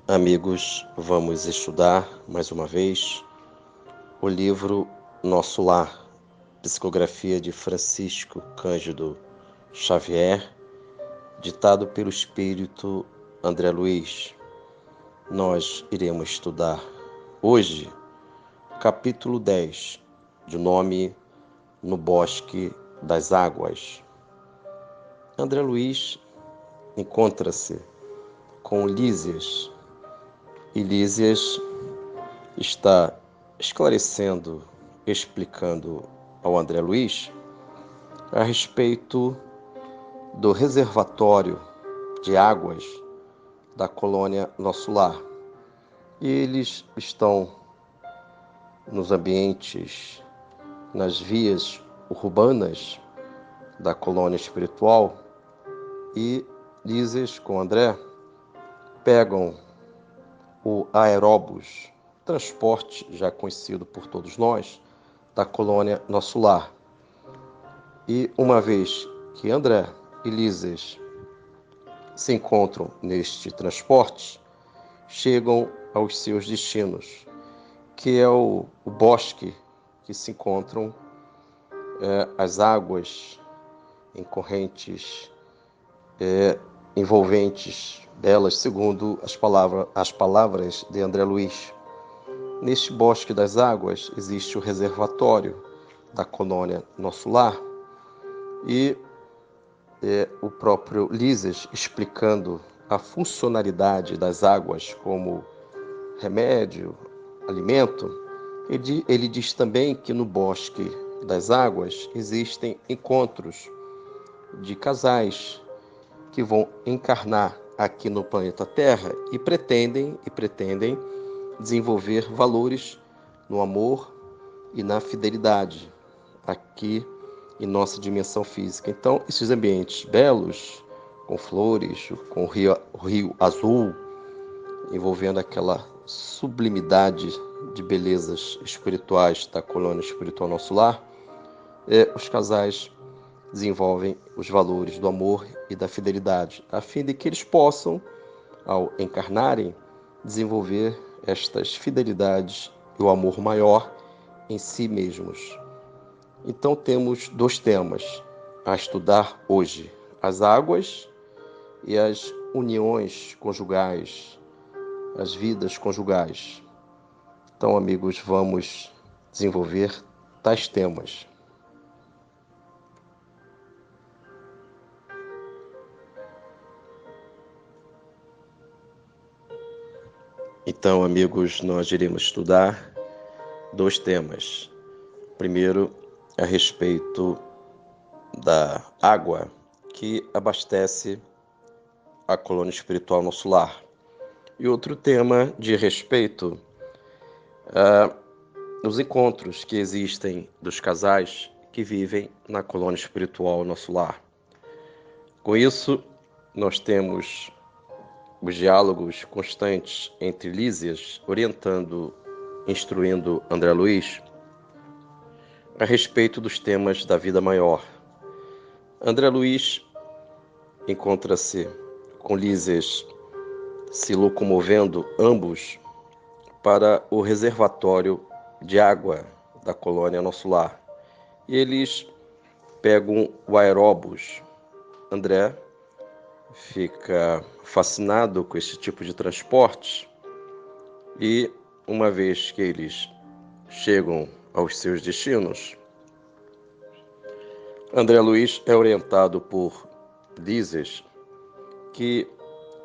Amigos, vamos estudar mais uma vez o livro Nosso Lar, psicografia de Francisco Cândido Xavier, ditado pelo Espírito André Luiz. Nós iremos estudar hoje capítulo 10, de nome No Bosque das Águas. André Luiz encontra-se com Lísias, e Lísias está esclarecendo, explicando ao André Luiz a respeito do reservatório de águas da colônia Nosso Lar. E eles estão nos ambientes, nas vias urbanas da colônia espiritual, e Lísias com André pegam o aeróbus, transporte já conhecido por todos nós, da colônia Nosso Lar. E uma vez que André e Lísias se encontram neste transporte, chegam aos seus destinos, que é o bosque que se encontram as águas em correntes envolventes, belas, segundo as palavras de André Luiz. Neste bosque das águas existe o reservatório da colônia Nosso Lar, e o próprio Lísias explicando a funcionalidade das águas como remédio, alimento. Ele diz também que no bosque das águas existem encontros de casais que vão encarnar aqui no planeta Terra e pretendem desenvolver valores no amor e na fidelidade aqui em nossa dimensão física. Então, esses ambientes belos, com flores, com o rio azul, envolvendo aquela sublimidade de belezas espirituais da colônia espiritual Nosso Lar, os casais desenvolvem os valores do amor e da fidelidade, a fim de que eles possam, ao encarnarem, desenvolver estas fidelidades e o amor maior em si mesmos. Então temos dois temas a estudar hoje: as águas e as uniões conjugais, as vidas conjugais. Então, amigos, vamos desenvolver tais temas. Então, amigos, nós iremos estudar dois temas. Primeiro, a respeito da água que abastece a colônia espiritual Nosso Lar. E outro tema de respeito aos encontros que existem dos casais que vivem na colônia espiritual Nosso Lar. Com isso, nós temos os diálogos constantes entre Lísias, orientando, instruindo André Luiz a respeito dos temas da vida maior. André Luiz encontra-se com Lísias se locomovendo ambos para o reservatório de água da colônia Nosso Lar. E eles pegam o aeróbus. André fica fascinado com esse tipo de transporte, e uma vez que eles chegam aos seus destinos, André Luiz é orientado por Lísias que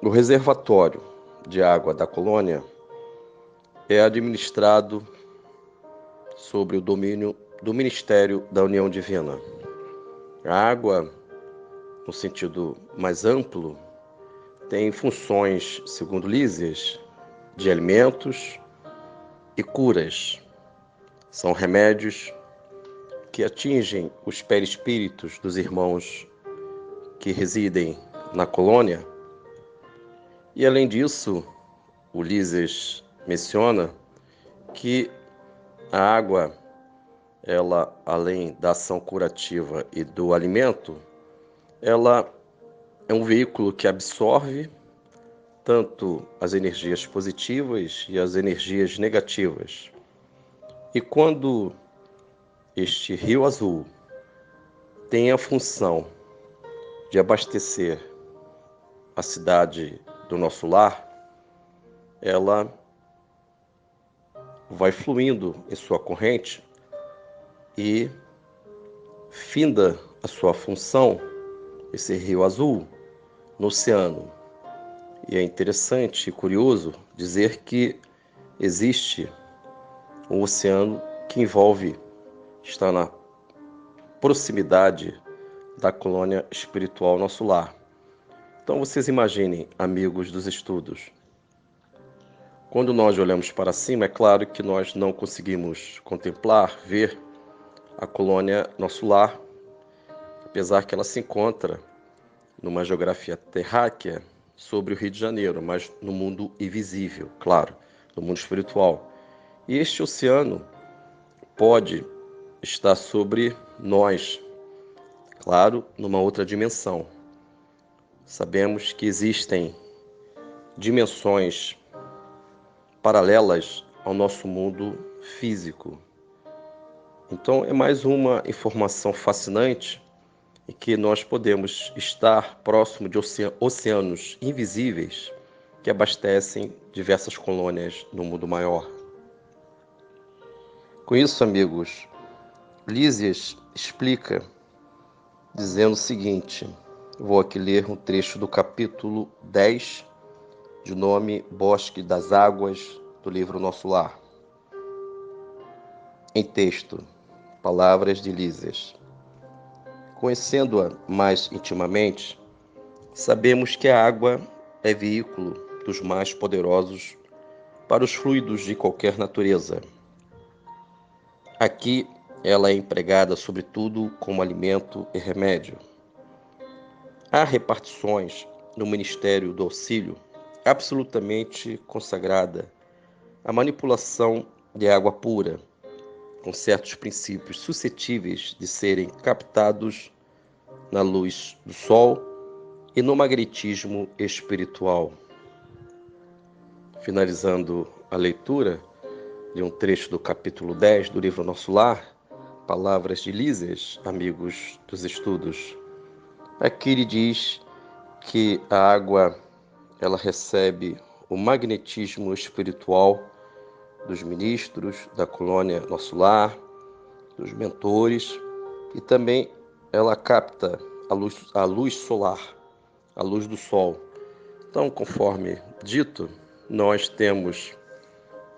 o reservatório de água da colônia é administrado sob o domínio do Ministério da União Divina. A água, no sentido mais amplo, tem funções, segundo Lísias, de alimentos e curas. São remédios que atingem os perispíritos dos irmãos que residem na colônia. E, além disso, o Lísias menciona que a água, ela, além da ação curativa e do alimento, ela é um veículo que absorve, tanto as energias positivas e as energias negativas. E quando este rio azul tem a função de abastecer a cidade do nosso lar, ela vai fluindo em sua corrente e finda a sua função, esse rio azul, no oceano. E é interessante e curioso dizer que existe um oceano que está na proximidade da colônia espiritual nosso lar. Então vocês imaginem, amigos dos estudos, quando nós olhamos para cima, é claro que nós não conseguimos contemplar, ver a colônia nosso lar, apesar que ela se encontra numa geografia terráquea sobre o Rio de Janeiro, mas no mundo invisível, claro, no mundo espiritual. E este oceano pode estar sobre nós, claro, numa outra dimensão. Sabemos que existem dimensões paralelas ao nosso mundo físico. Então, é mais uma informação fascinante em que nós podemos estar próximo de oceanos invisíveis que abastecem diversas colônias no mundo maior. Com isso, amigos, Lísias explica dizendo o seguinte, vou aqui ler um trecho do capítulo 10, de nome Bosque das Águas, do livro Nosso Lar. Em texto, palavras de Lísias. Conhecendo-a mais intimamente, sabemos que a água é veículo dos mais poderosos para os fluidos de qualquer natureza. Aqui, ela é empregada sobretudo como alimento e remédio. Há repartições no Ministério do Auxílio absolutamente consagrada à manipulação de água pura, com certos princípios suscetíveis de serem captados na luz do sol e no magnetismo espiritual. Finalizando a leitura de um trecho do capítulo 10 do livro Nosso Lar, palavras de Lísias, amigos dos estudos. Aqui ele diz que a água ela recebe o magnetismo espiritual dos ministros da colônia Nosso Lar, dos mentores, e também ela capta a luz solar, a luz do sol. Então, conforme dito, nós temos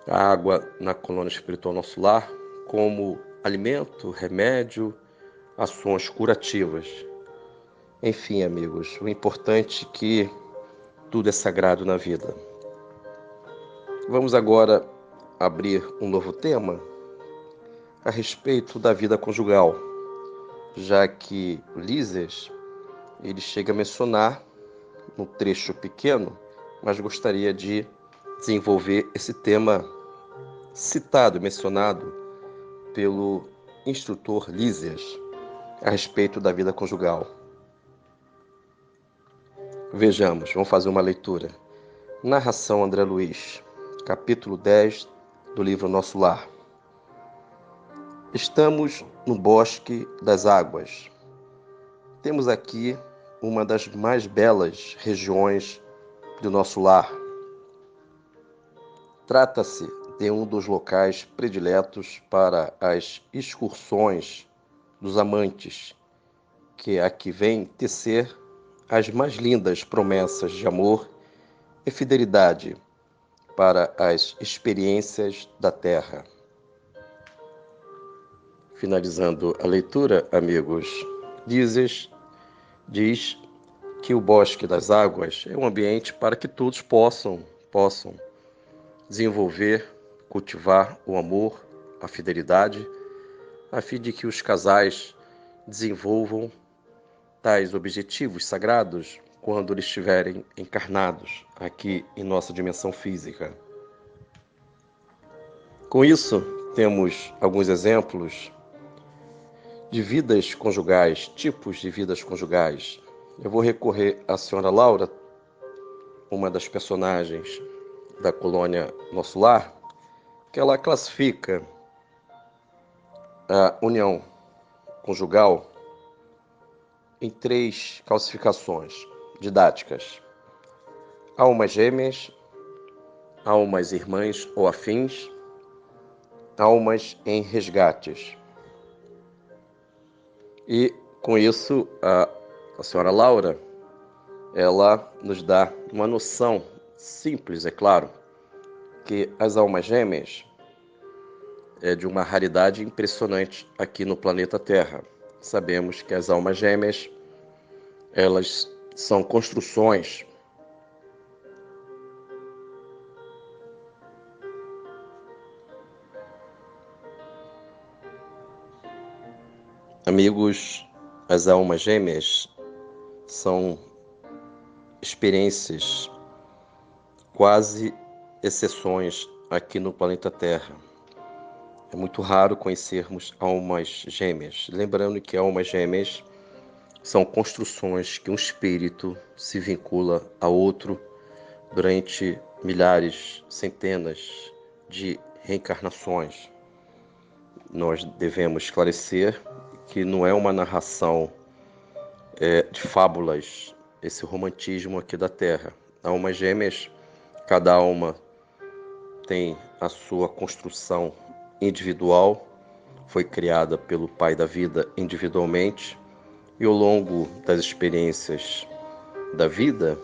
a água na colônia espiritual Nosso Lar como alimento, remédio, ações curativas. Enfim, amigos, o importante é que tudo é sagrado na vida. Vamos agora abrir um novo tema a respeito da vida conjugal, já que Lísias ele chega a mencionar um trecho pequeno, mas gostaria de desenvolver esse tema citado, mencionado pelo instrutor Lísias a respeito da vida conjugal. Vejamos, vamos fazer uma leitura. Narração André Luiz, capítulo 10 do livro Nosso Lar. Estamos no Bosque das Águas. Temos aqui uma das mais belas regiões do nosso lar. Trata-se de um dos locais prediletos para as excursões dos amantes, que aqui vêm tecer as mais lindas promessas de amor e fidelidade para as experiências da terra. Finalizando a leitura, amigos, diz que o Bosque das Águas é um ambiente para que todos possam desenvolver, cultivar o amor, a fidelidade, a fim de que os casais desenvolvam tais objetivos sagrados quando eles estiverem encarnados aqui em nossa dimensão física. Com isso, temos alguns exemplos de vidas conjugais, tipos de vidas conjugais. Eu vou recorrer à senhora Laura, uma das personagens da colônia Nosso Lar, que ela classifica a união conjugal em 3 classificações didáticas: almas gêmeas, almas irmãs ou afins, almas em resgates. E com isso a senhora Laura, ela nos dá uma noção simples, é claro, que as almas gêmeas é de uma raridade impressionante aqui no planeta Terra. Sabemos que as almas gêmeas, elas são construções amigos, as almas gêmeas são experiências, quase exceções aqui no planeta Terra. É muito raro conhecermos almas gêmeas. Lembrando que almas gêmeas são construções que um espírito se vincula a outro durante milhares, centenas de reencarnações. Nós devemos esclarecer que não é uma narração de fábulas, esse romantismo aqui da Terra. Almas gêmeas, cada alma tem a sua construção individual, foi criada pelo Pai da Vida individualmente, e ao longo das experiências da vida,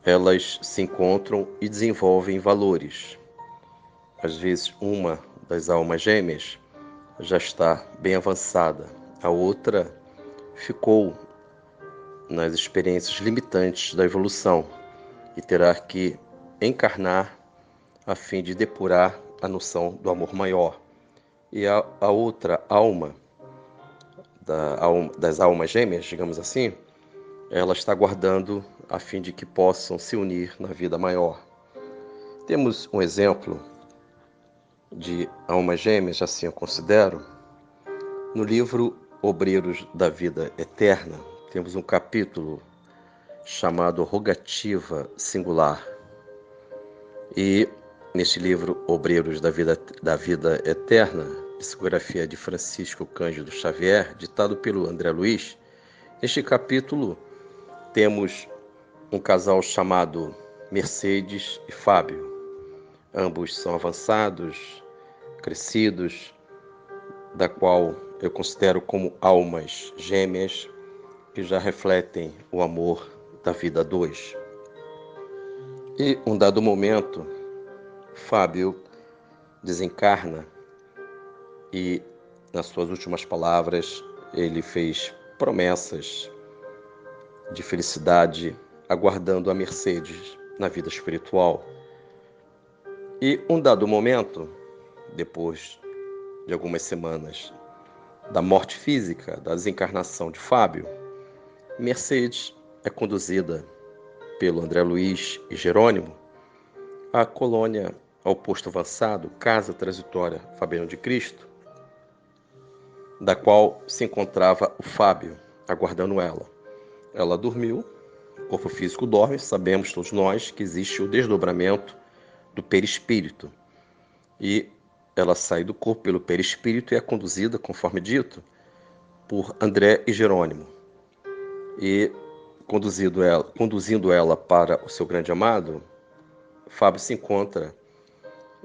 elas se encontram e desenvolvem valores. Às vezes, uma das almas gêmeas já está bem avançada, a outra ficou nas experiências limitantes da evolução e terá que encarnar a fim de depurar a noção do amor maior. E a outra alma, das almas gêmeas, digamos assim, ela está guardando a fim de que possam se unir na vida maior. Temos um exemplo de almas gêmeas, assim eu considero, no livro Obreiros da Vida Eterna. Temos um capítulo chamado Rogativa Singular. E neste livro Obreiros da Vida Eterna, psicografia de Francisco Cândido Xavier, ditado pelo André Luiz, neste capítulo temos um casal chamado Mercedes e Fábio. Ambos são avançados, crescidos, da qual eu considero como almas gêmeas que já refletem o amor da vida a dois. E um dado momento, Fábio desencarna e, nas suas últimas palavras, ele fez promessas de felicidade, aguardando a Mercedes na vida espiritual. E um dado momento, depois de algumas semanas da morte física, da desencarnação de Fábio, Mercedes é conduzida pelo André Luiz e Jerônimo à colônia, ao posto avançado, Casa Transitória Fabiano de Cristo, da qual se encontrava o Fábio, aguardando ela. Ela dormiu, o corpo físico dorme, sabemos todos nós que existe o desdobramento do perispírito. E ela sai do corpo pelo perispírito e é conduzida, conforme dito, por André e Jerônimo. E conduzindo ela para o seu grande amado, Fábio se encontra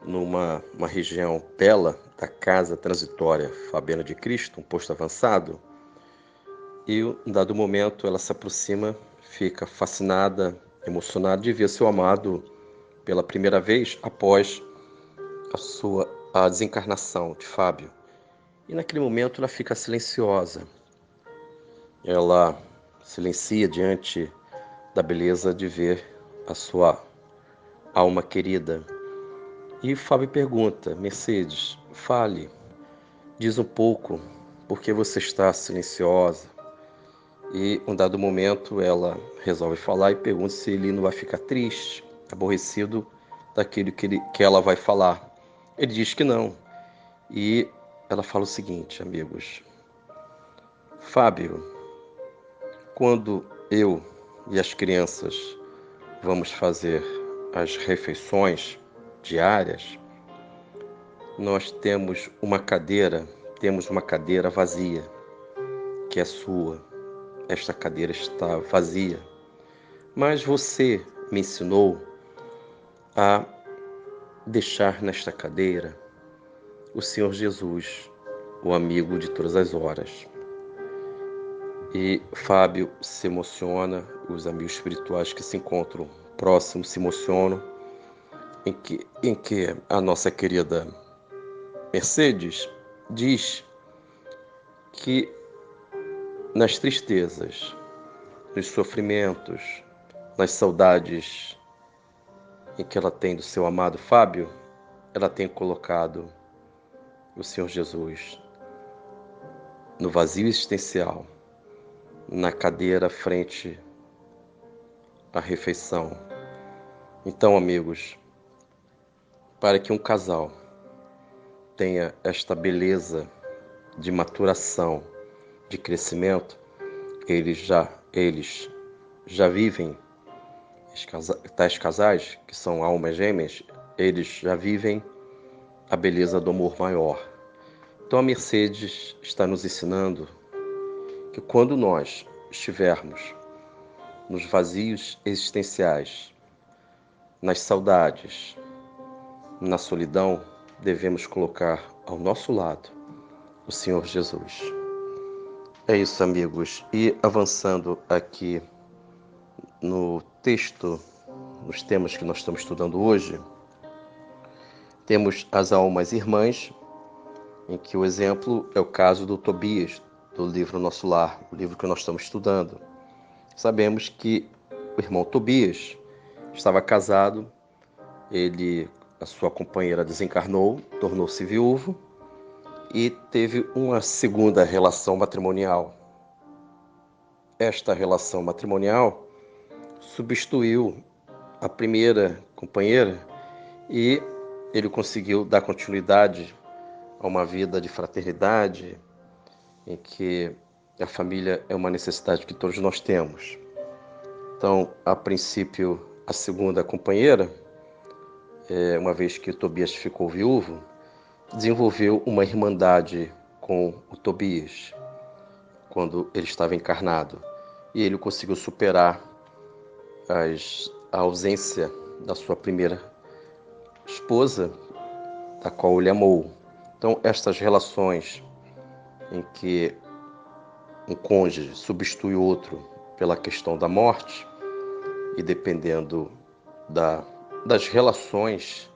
numa região bela da Casa Transitória Fabiana de Cristo, um posto avançado, e em dado momento ela se aproxima, fica fascinada, emocionada de ver seu amado pela primeira vez após a desencarnação de Fábio. E naquele momento ela fica silenciosa. Ela silencia diante da beleza de ver a sua alma querida. E Fábio pergunta: Mercedes, fale, diz um pouco por que você está silenciosa. E um dado momento ela resolve falar e pergunta se ele não vai ficar triste, aborrecido daquilo que ela vai falar. Ele diz que não. E ela fala o seguinte, amigos: Fábio, quando eu e as crianças vamos fazer as refeições diárias, nós temos uma cadeira vazia, que é sua. Esta cadeira está vazia, mas você me ensinou a deixar nesta cadeira o Senhor Jesus, o amigo de todas as horas. E Fábio se emociona, os amigos espirituais que se encontram próximos se emocionam, em que a nossa querida Mercedes diz que nas tristezas, nos sofrimentos, nas saudades em que ela tem do seu amado Fábio, ela tem colocado o Senhor Jesus no vazio existencial, na cadeira frente à refeição. Então, amigos, para que um casal tenha esta beleza de maturação, de crescimento, eles já vivem, tais casais, que são almas gêmeas, eles já vivem a beleza do amor maior. Então a Mercedes está nos ensinando que quando nós estivermos nos vazios existenciais, nas saudades, na solidão, devemos colocar ao nosso lado o Senhor Jesus. É isso, amigos. E avançando aqui no texto, nos temas que nós estamos estudando hoje, temos as almas irmãs, em que o exemplo é o caso do Tobias, do livro Nosso Lar, o livro que nós estamos estudando. Sabemos que o irmão Tobias estava casado, a sua companheira desencarnou, tornou-se viúvo e teve uma segunda relação matrimonial. Esta relação matrimonial substituiu a primeira companheira e ele conseguiu dar continuidade a uma vida de fraternidade, em que a família é uma necessidade que todos nós temos. Então, a princípio, a segunda companheira, uma vez que o Tobias ficou viúvo, desenvolveu uma irmandade com o Tobias, quando ele estava encarnado. E ele conseguiu superar a ausência da sua primeira esposa, da qual ele amou. Então, estas relações em que um cônjuge substitui o outro pela questão da morte, e dependendo das relações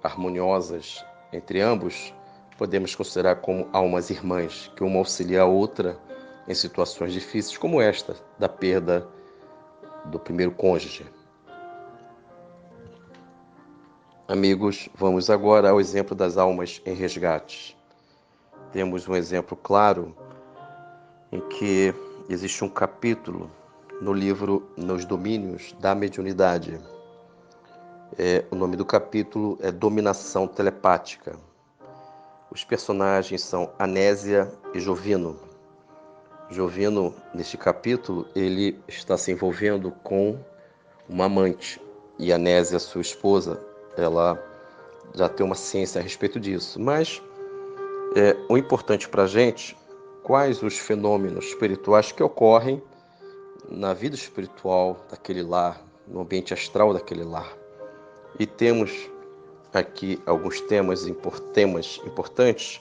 harmoniosas entre ambos, podemos considerar como almas irmãs, que uma auxilia a outra em situações difíceis como esta, da perda do primeiro cônjuge. Amigos, vamos agora ao exemplo das almas em resgate. Temos um exemplo claro em que existe um capítulo no livro Nos Domínios da Mediunidade. O nome do capítulo é Dominação Telepática. Os personagens são Anésia e Jovino. Jovino, neste capítulo, ele está se envolvendo com uma amante. E Anésia, sua esposa, ela já tem uma ciência a respeito disso. Mas o importante para a gente, quais os fenômenos espirituais que ocorrem na vida espiritual daquele lar, no ambiente astral daquele lar. E temos aqui alguns temas importantes,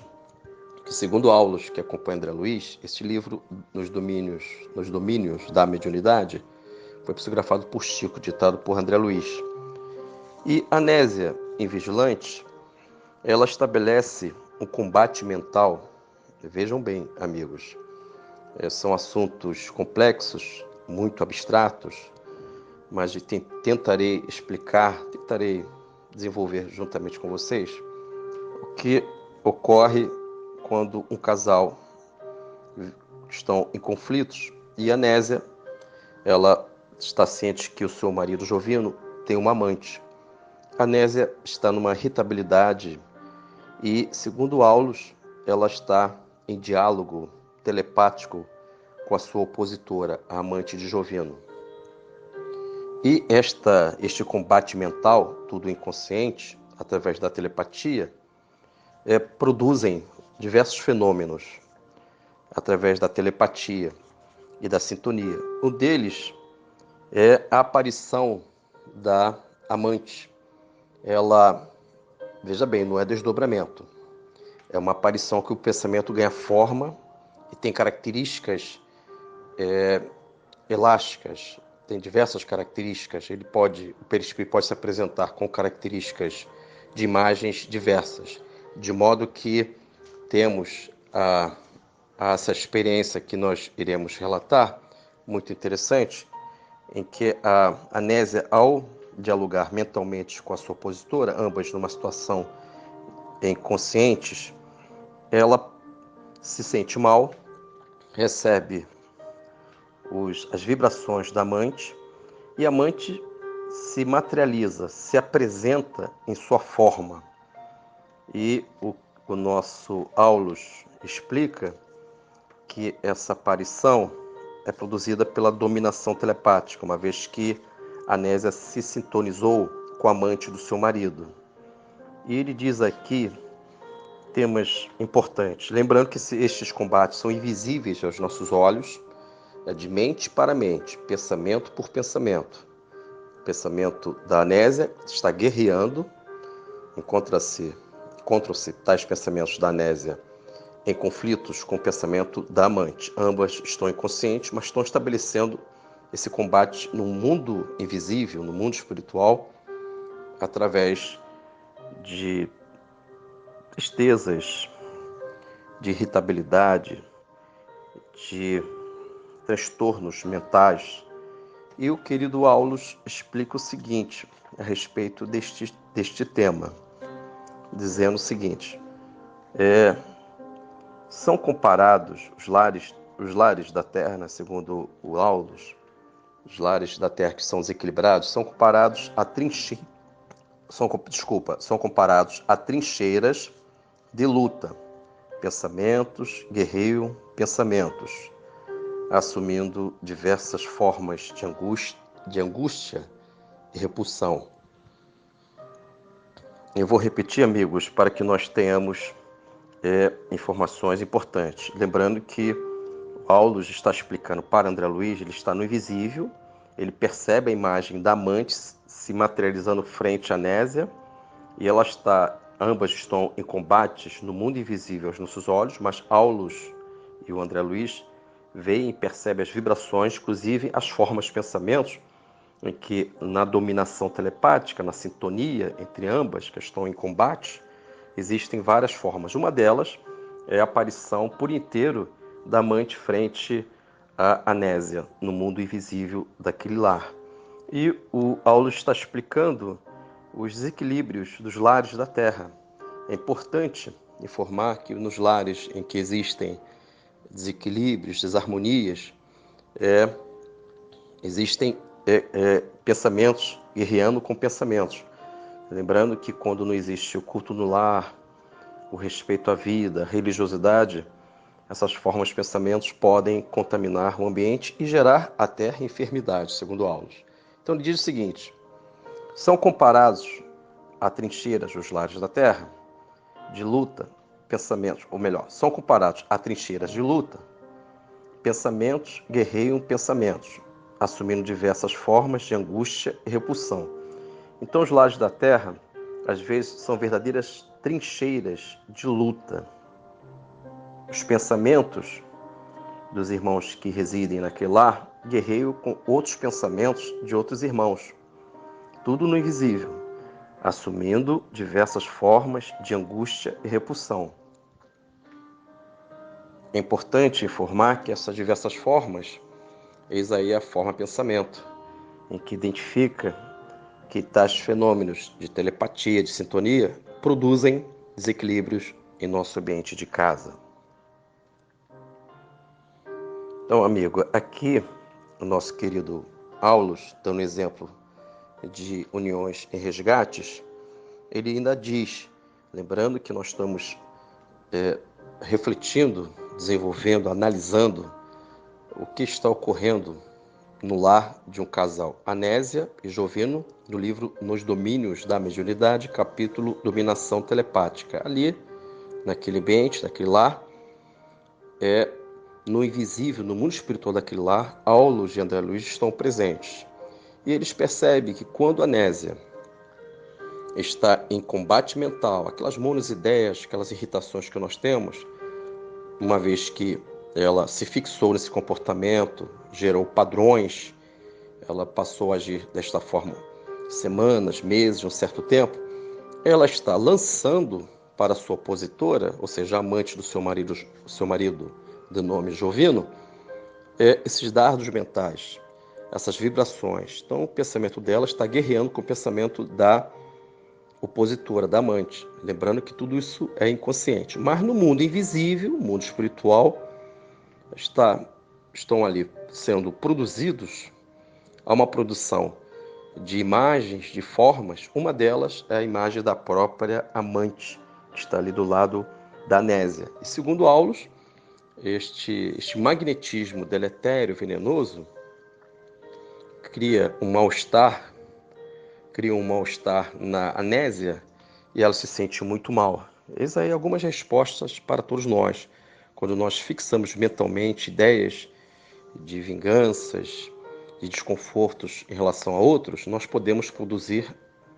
que segundo Aulus, que acompanha André Luiz, este livro, Nos Domínios da Mediunidade, foi psicografado por Chico, ditado por André Luiz. E Anésia, em Vigilante, ela estabelece um combate mental. Vejam bem, amigos, são assuntos complexos, muito abstratos, mas tentarei desenvolver juntamente com vocês o que ocorre quando um casal estão em conflitos e a Anésia, ela está ciente que o seu marido Jovino tem uma amante. A Anésia está numa irritabilidade e, segundo Aulus, ela está em diálogo telepático com a sua opositora, a amante de Jovino. E este combate mental, tudo inconsciente, através da telepatia, produzem diversos fenômenos através da telepatia e da sintonia. Um deles é a aparição da amante. Ela, veja bem, não é desdobramento. É uma aparição que o pensamento ganha forma e tem características elásticas, tem diversas características. O perispírito pode se apresentar com características de imagens diversas, de modo que temos essa experiência que nós iremos relatar, muito interessante, em que a Anésia, ao dialogar mentalmente com a sua opositora, ambas numa situação inconscientes, ela se sente mal, recebe as vibrações da amante, e a amante se materializa, se apresenta em sua forma. E o nosso Aulus explica que essa aparição é produzida pela dominação telepática, uma vez que Anésia se sintonizou com a amante do seu marido. E ele diz aqui temas importantes, lembrando que estes combates são invisíveis aos nossos olhos, de mente para mente, pensamento por pensamento. O pensamento da Anésia está guerreando, encontram-se tais pensamentos da Anésia em conflitos com o pensamento da amante. Ambas estão inconscientes, mas estão estabelecendo esse combate no mundo invisível, no mundo espiritual, através de tristezas, de irritabilidade, de transtornos mentais. E o querido Aulus explica o seguinte a respeito deste tema, dizendo o seguinte: são comparados os lares da Terra, segundo o Aulus, os lares da Terra que são desequilibrados, são comparados a são comparados a trincheiras de luta, pensamentos guerreiam pensamentos, assumindo diversas formas de angústia e repulsão. Eu vou repetir, amigos, para que nós tenhamos informações importantes. Lembrando que Aulus está explicando para André Luiz, ele está no invisível, ele percebe a imagem da amante se materializando frente à Anésia, e ambas estão em combates no mundo invisível aos nossos olhos, mas Aulus e o André Luiz veem e percebem as vibrações, inclusive as formas de pensamentos, em que na dominação telepática, na sintonia entre ambas que estão em combate, existem várias formas. Uma delas é a aparição por inteiro da amante frente à Anésia, no mundo invisível daquele lar. E o Aulus está explicando os desequilíbrios dos lares da Terra. É importante informar que nos lares em que existem desequilíbrios, desarmonias, existem pensamentos guerreando com pensamentos. Lembrando que quando não existe o culto no lar, o respeito à vida, a religiosidade, essas formas de pensamentos podem contaminar o ambiente e gerar até enfermidade, segundo Aulus. Então ele diz o seguinte: são comparados a trincheiras dos lares da terra, de luta, pensamentos, ou melhor, são comparados a trincheiras de luta, pensamentos guerreiam pensamentos, assumindo diversas formas de angústia e repulsão. Então os lares da terra, às vezes, são verdadeiras trincheiras de luta. Os pensamentos dos irmãos que residem naquele lar guerreiam com outros pensamentos de outros irmãos. Tudo no invisível, assumindo diversas formas de angústia e repulsão. É importante informar que essas diversas formas, eis aí a forma pensamento, em que identifica que tais fenômenos de telepatia, de sintonia, produzem desequilíbrios em nosso ambiente de casa. Então, amigo, aqui o nosso querido Aulus, dando exemplo de uniões e resgates, ele ainda diz, lembrando que nós estamos refletindo, desenvolvendo, analisando o que está ocorrendo no lar de um casal, Anésia e Jovino, no livro Nos Domínios da Mediunidade, capítulo Dominação Telepática. Ali, naquele ambiente, naquele lar, no invisível, no mundo espiritual daquele lar, Aulos e André Luiz estão presentes. E eles percebem que quando Anésia está em combate mental, aquelas monoideias, aquelas irritações que nós temos, uma vez que ela se fixou nesse comportamento, gerou padrões, ela passou a agir desta forma semanas, meses, um certo tempo, ela está lançando para a sua opositora, ou seja, amante do seu marido de nome Jovino, esses dardos mentais, essas vibrações. Então o pensamento dela está guerreando com o pensamento da opositora, da amante. Lembrando que tudo isso é inconsciente. Mas no mundo invisível, no mundo espiritual, estão ali sendo produzidos, há uma produção de imagens, de formas. Uma delas é a imagem da própria amante, que está ali do lado da Anésia. E segundo Aulos, este magnetismo deletério, venenoso, cria um mal-estar na Anésia e ela se sente muito mal. Eis aí algumas respostas para todos nós. Quando nós fixamos mentalmente ideias de vinganças, de desconfortos em relação a outros, nós podemos produzir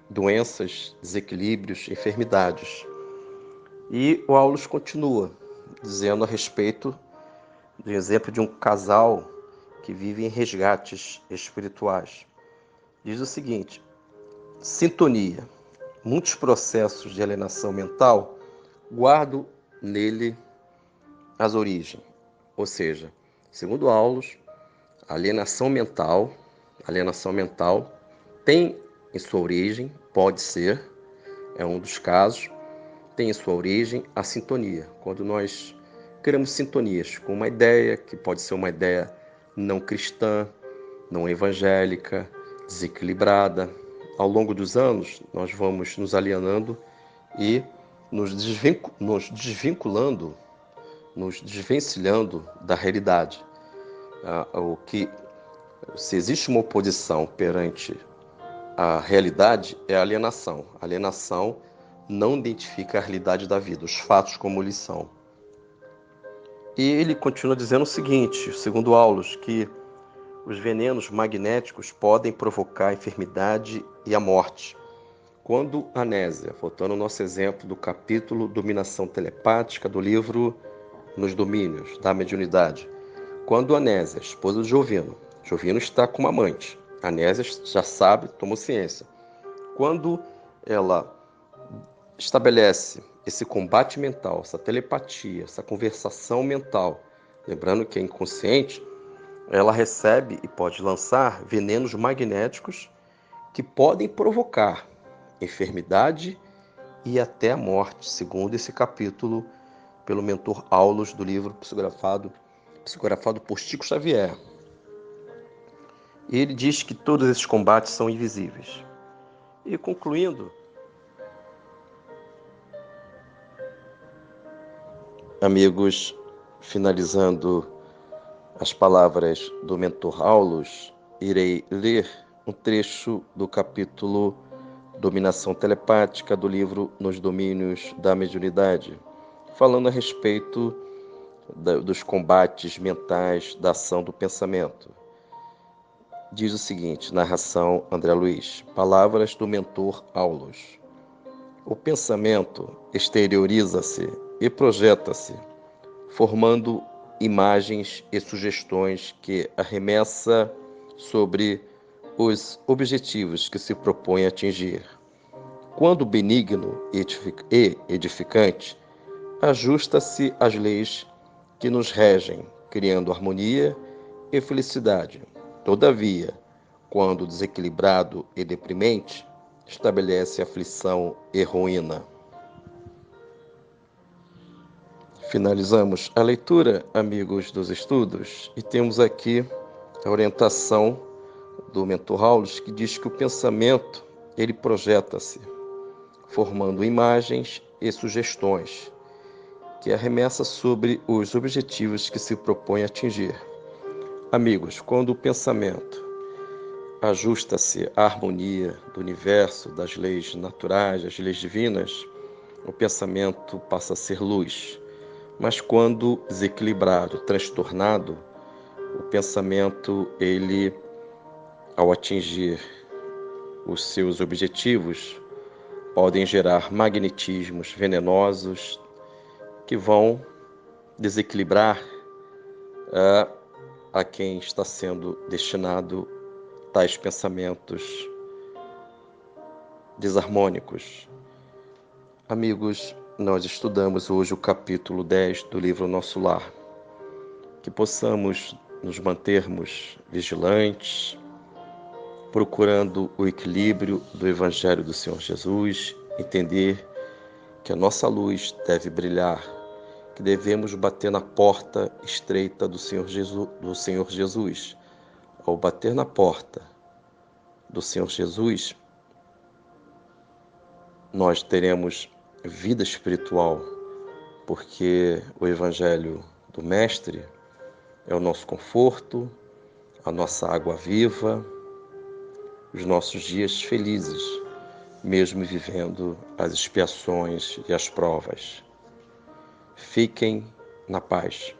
doenças, desequilíbrios, enfermidades. E o Aulus continua dizendo a respeito do exemplo de um casal que vive em resgates espirituais. Diz o seguinte: sintonia. Muitos processos de alienação mental guardam nele as origens. Ou seja, segundo Aulus, a alienação mental tem em sua origem, pode ser, é um dos casos, tem em sua origem a sintonia. Quando nós criamos sintonias com uma ideia, que pode ser uma ideia não cristã, não evangélica, desequilibrada, ao longo dos anos nós vamos nos alienando e nos desvinculando, nos desvencilhando da realidade. Se existe uma oposição perante a realidade, é a alienação. A alienação não identifica a realidade da vida, os fatos como eles são. E ele continua dizendo o seguinte, segundo Aulus, que os venenos magnéticos podem provocar a enfermidade e a morte. Quando Anésia, voltando ao nosso exemplo do capítulo Dominação Telepática do livro Nos Domínios da Mediunidade, quando Anésia, esposa de Jovino está com uma amante, Anésia já sabe, tomou ciência. Quando ela estabelece esse combate mental, essa telepatia, essa conversação mental, lembrando que é inconsciente, ela recebe e pode lançar venenos magnéticos que podem provocar enfermidade e até a morte, segundo esse capítulo pelo mentor Aulus do livro psicografado por Chico Xavier. E ele diz que todos esses combates são invisíveis. E concluindo, amigos, finalizando as palavras do mentor Aulus, irei ler um trecho do capítulo Dominação Telepática do livro Nos Domínios da Mediunidade, falando a respeito dos combates mentais da ação do pensamento. Diz o seguinte, narração André Luiz, palavras do mentor Aulus. O pensamento exterioriza-se e projeta-se, formando imagens e sugestões que arremessa sobre os objetivos que se propõe a atingir. Quando benigno e edificante, ajusta-se às leis que nos regem, criando harmonia e felicidade. Todavia, quando desequilibrado e deprimente, estabelece aflição e ruína. Finalizamos a leitura, amigos dos estudos, e temos aqui a orientação do mentor Aulus, que diz que o pensamento, ele projeta-se, formando imagens e sugestões, que arremessa sobre os objetivos que se propõe a atingir. Amigos, quando o pensamento ajusta-se à harmonia do universo, das leis naturais, das leis divinas, o pensamento passa a ser luz. Mas quando desequilibrado, transtornado, o pensamento, ao atingir os seus objetivos, podem gerar magnetismos venenosos que vão desequilibrar a quem está sendo destinado tais pensamentos desarmônicos. Amigos, nós estudamos hoje o capítulo 10 do livro Nosso Lar. Que possamos nos mantermos vigilantes, procurando o equilíbrio do Evangelho do Senhor Jesus, entender que a nossa luz deve brilhar, que devemos bater na porta estreita do Senhor Jesus. Ao bater na porta do Senhor Jesus, nós teremos vida espiritual, porque o Evangelho do Mestre é o nosso conforto, a nossa água viva, os nossos dias felizes, mesmo vivendo as expiações e as provas. Fiquem na paz.